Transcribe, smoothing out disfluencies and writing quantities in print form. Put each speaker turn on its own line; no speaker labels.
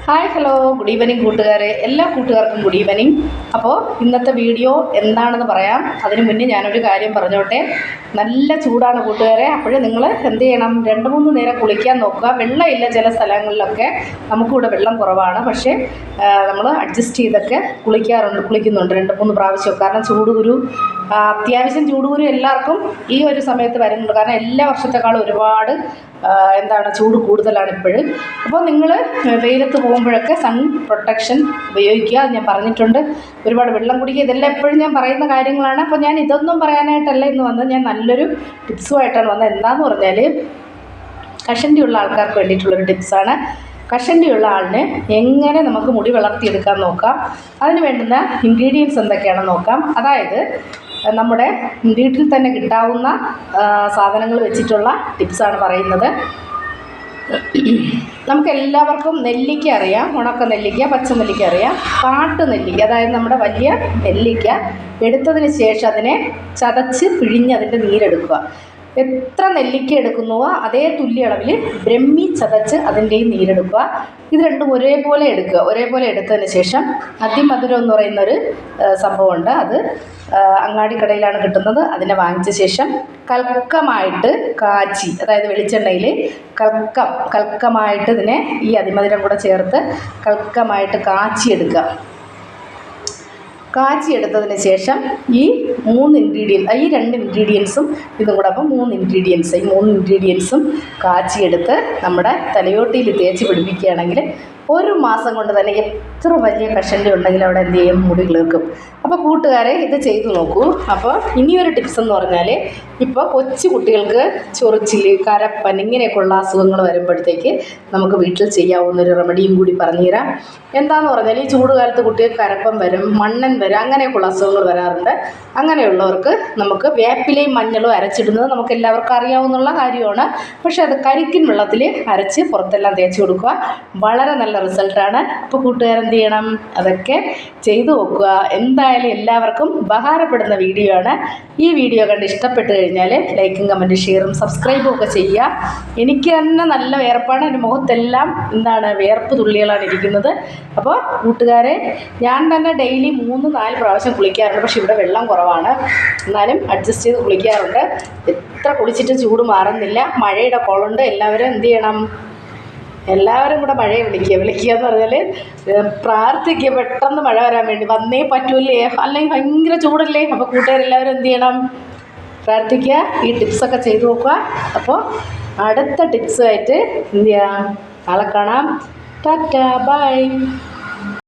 Hi hello good evening കൂട്ടുകാരെ, എല്ലാ കൂട്ടുകാർക്കും ഗുഡ് ഈവനിങ്. അപ്പോൾ ഇന്നത്തെ വീഡിയോ എന്താണെന്ന് പറയാം. അതിന് മുന്നേ ഞാനൊരു കാര്യം പറഞ്ഞോട്ടെ. നല്ല ചൂടാണ് കൂട്ടുകാരെ. അപ്പോൾ നിങ്ങൾ എന്ത് ചെയ്യണം, 2-3 നേരം കുളിക്കാൻ നോക്കുക. വെള്ളമില്ല ചില സ്ഥലങ്ങളിലൊക്കെ, നമുക്കിവിടെ വെള്ളം കുറവാണ്. പക്ഷേ നമ്മൾ അഡ്ജസ്റ്റ് ചെയ്തൊക്കെ കുളിക്കുന്നുണ്ട് 2-3 പ്രാവശ്യം. കാരണം ചൂടുകുരു, അത്യാവശ്യം ചൂടുകുരു എല്ലാവർക്കും ഈ ഒരു സമയത്ത് വരുന്നുണ്ട്. കാരണം എല്ലാ വർഷത്തെക്കാളും ഒരുപാട് ചൂട് കൂടുതലാണ് ഇപ്പോഴും. അപ്പോൾ നിങ്ങൾ വെയിലത്ത് പോകുമ്പോഴൊക്കെ സൺ പ്രൊട്ടക്ഷൻ ഉപയോഗിക്കുക. അത് ഞാൻ പറഞ്ഞിട്ടുണ്ട്. ഒരുപാട് വെള്ളം കുടിക്കുക. ഇതെല്ലാം എപ്പോഴും ഞാൻ പറയുന്ന കാര്യങ്ങളാണ്. അപ്പോൾ ഞാൻ ഇതൊന്നും പറയാനായിട്ടല്ല ഇന്ന് വന്നത്. ഞാൻ നല്ലൊരു ടിപ്സുമായിട്ടാണ് വന്നത്. എന്താണെന്ന് പറഞ്ഞാൽ, കഷണ്ടിയുള്ള ആൾക്കാർക്ക് വേണ്ടിയിട്ടുള്ളൊരു ടിപ്സാണ്. കഷണ്ടിയുള്ള ആളിന് എങ്ങനെ നമുക്ക് മുടി വളർത്തിയെടുക്കാൻ നോക്കാം. അതിന് വേണ്ടുന്ന ഇൻഗ്രീഡിയൻസ് എന്തൊക്കെയാണെന്ന് നോക്കാം. അതായത് നമ്മുടെ വീട്ടിൽ തന്നെ കിട്ടാവുന്ന സാധനങ്ങൾ വെച്ചിട്ടുള്ള ടിപ്സാണ് പറയുന്നത്. നമുക്ക് എല്ലാവർക്കും നെല്ലിക്ക അറിയാം. ഉണക്ക നെല്ലിക്ക, പച്ച നെല്ലിക്ക അറിയാം. കാട്ടു നെല്ലിക്ക, അതായത് നമ്മുടെ വലിയ നെല്ലിക്ക എടുത്തതിന് ശേഷം അതിനെ ചതച്ച് പിഴിഞ്ഞ് അതിൻ്റെ നീരെടുക്കുക. എത്ര നെല്ലിക്ക എടുക്കുന്നുവോ അതേ തുല്യ അളവിൽ ബ്രഹ്മി ചതച്ച് അതിൻ്റെയും നീരെടുക്കുക. ഇത് രണ്ടും ഒരേപോലെ എടുക്കുക. ഒരേപോലെ എടുത്തതിന് ശേഷം അതിമധുരം എന്ന് പറയുന്നൊരു സംഭവമുണ്ട്. അത് അങ്ങാടിക്കടയിലാണ് കിട്ടുന്നത്. അതിനെ വാങ്ങിച്ച ശേഷം കൽക്കമായിട്ട് കാച്ചി, അതായത് വെളിച്ചെണ്ണയിൽ കൽക്കമായിട്ട് ഇതിനെ ഈ അതിമധുരം കൂടെ ചേർത്ത് കൽക്കമായിട്ട് കാച്ചിയെടുക്കുക. കാച്ചിയെടുത്തതിന് ശേഷം ഈ 2 ഇൻഗ്രീഡിയൻസും ഇതും കൂടെ, അപ്പോൾ 3 ഇൻഗ്രീഡിയൻസ്, ഈ 3 ഇൻഗ്രീഡിയൻസും കാച്ചിയെടുത്ത് നമ്മുടെ തലയോട്ടിയിൽ തേച്ച് പിടിപ്പിക്കുകയാണെങ്കിൽ 1 മാസം കൊണ്ട് തന്നെ എത്ര വലിയ കഷണ്ടി ഉണ്ടെങ്കിലും അവിടെ എന്ത് ചെയ്യും, മുടി കിളിർക്കും. അപ്പോൾ കൂട്ടുകാരെ, ഇത് ചെയ്തു നോക്കൂ. അപ്പോൾ ഇനിയൊരു ടിപ്സ് എന്ന് പറഞ്ഞാൽ, ഇപ്പോൾ കൊച്ചു കുട്ടികൾക്ക് ചൊറിച്ചിൽ, കരപ്പൻ ഇങ്ങനെയൊക്കെയുള്ള അസുഖങ്ങൾ വരുമ്പോഴത്തേക്ക് നമുക്ക് വീട്ടിൽ ചെയ്യാവുന്നൊരു റെമഡിയും കൂടി പറഞ്ഞുതരാം. എന്താണെന്ന് പറഞ്ഞാൽ, ഈ ചൂടുകാലത്ത് കുട്ടികൾക്ക് കരപ്പൻ വരും, മണ്ണൻ വരും, അങ്ങനെയൊക്കെയുള്ള അസുഖങ്ങൾ വരാറുണ്ട്. അങ്ങനെയുള്ളവർക്ക് നമുക്ക് വേപ്പിലയും മഞ്ഞളും അരച്ചിടുന്നത് നമുക്ക് എല്ലാവർക്കും അറിയാവുന്ന കാര്യമാണ്. പക്ഷേ അത് കരിക്കിൻ വെള്ളത്തിൽ അരച്ച് പുറത്തെല്ലാം തേച്ച് കൊടുക്കുക. വളരെ നല്ല റിസൾട്ടാണ്. അപ്പോൾ കൂട്ടുകാരെന്ത് ചെയ്യണം, അതൊക്കെ ചെയ്തു നോക്കുക. എന്തായാലും എല്ലാവർക്കും ഉപകാരപ്പെടുന്ന വീഡിയോ ആണ്. ഈ വീഡിയോ കണ്ട് ഇഷ്ടപ്പെട്ട് കഴിഞ്ഞാൽ ലൈക്കും കമൻറ്റും ഷെയറും സബ്സ്ക്രൈബും ഒക്കെ ചെയ്യുക. എനിക്ക് തന്നെ നല്ല വിയർപ്പാണ്. എൻ്റെ മുഖത്തെല്ലാം വിയർപ്പ് തുള്ളികളാണ് ഇരിക്കുന്നത്. അപ്പോൾ കൂട്ടുകാരെ, ഞാൻ തന്നെ ഡെയിലി 3-4 പ്രാവശ്യം കുളിക്കാറുണ്ട്. പക്ഷേ ഇവിടെ വെള്ളം കുറവാണ്. എന്നാലും അഡ്ജസ്റ്റ് ചെയ്ത് കുളിക്കാറുണ്ട്. എത്ര കുളിച്ചിട്ട് ചൂട് മാറുന്നില്ല. മഴയുടെ കോളുണ്ട്. എല്ലാവരും എന്ത് ചെയ്യണം, എല്ലാവരും കൂടെ മഴയെ വിളിക്കുക എന്ന് പറഞ്ഞാൽ പ്രാർത്ഥിക്കുക, പെട്ടെന്ന് മഴ വരാൻ വേണ്ടി. വന്നേ പറ്റൂല്ലേ, അല്ലെങ്കിൽ ഭയങ്കര ചൂടല്ലേ. അപ്പോൾ കൂട്ടുകാരെല്ലാവരും എന്ത് ചെയ്യണം, പ്രാർത്ഥിക്കുക. ഈ ടിപ്സൊക്കെ ചെയ്തു നോക്കുക. അപ്പോൾ അടുത്ത ടിപ്സുമായിട്ട് എന്ത് ചെയ്യാം, നാളെ കാണാം. ടാറ്റാ, ബൈ.